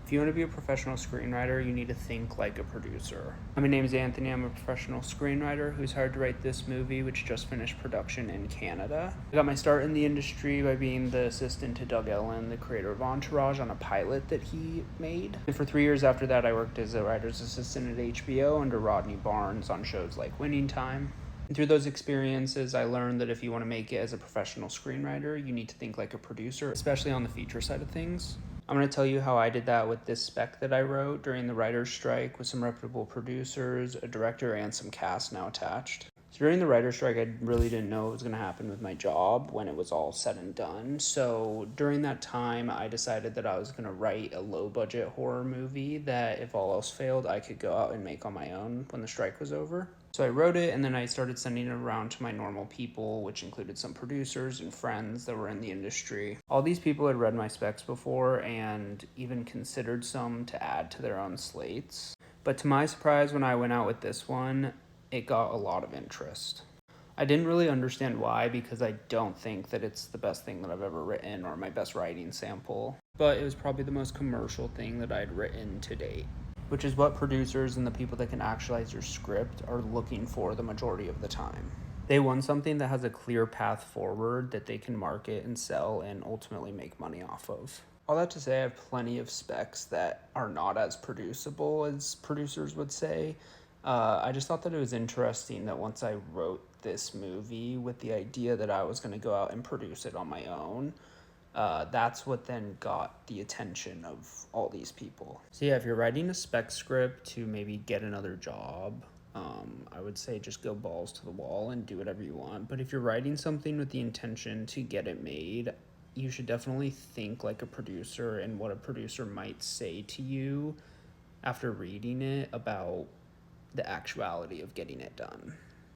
If you want to be a professional screenwriter, you need to think like a producer. My name is Anthony. I'm a professional screenwriter who's hired to write this movie, which just finished production in Canada. I got my start in the industry by being the assistant to Doug Ellen, the creator of Entourage, on a pilot that he made. And for 3 years after that, I worked as a writer's assistant at HBO under Rodney Barnes on shows like Winning Time. And through those experiences, I learned that if you want to make it as a professional screenwriter, you need to think like a producer, especially on the feature side of things. I'm going to tell you how I did that with this spec that I wrote during the writer's strike with some reputable producers, a director, and some cast now attached. So during the writer's strike, I really didn't know what was going to happen with my job when it was all said and done. So during that time, I decided that I was going to write a low-budget horror movie that, if all else failed, I could go out and make on my own when the strike was over. So I wrote it, and then I started sending it around to my normal people, which included some producers and friends that were in the industry. All these people had read my specs before and even considered some to add to their own slates. But to my surprise, when I went out with this one, it got a lot of interest. I didn't really understand why, because I don't think that it's the best thing that I've ever written or my best writing sample, but it was probably the most commercial thing that I'd written to date, which is what producers and the people that can actualize your script are looking for the majority of the time. They want something that has a clear path forward that they can market and sell and ultimately make money off of. All that to say, I have plenty of specs that are not as producible as producers would say. I just thought that it was interesting that once I wrote this movie with the idea that I was going to go out and produce it on my own, that's what then got the attention of all these people. So yeah, if you're writing a spec script to maybe get another job, I would say just go balls to the wall and do whatever you want. But if you're writing something with the intention to get it made, you should definitely think like a producer and what a producer might say to you after reading it about the actuality of getting it done.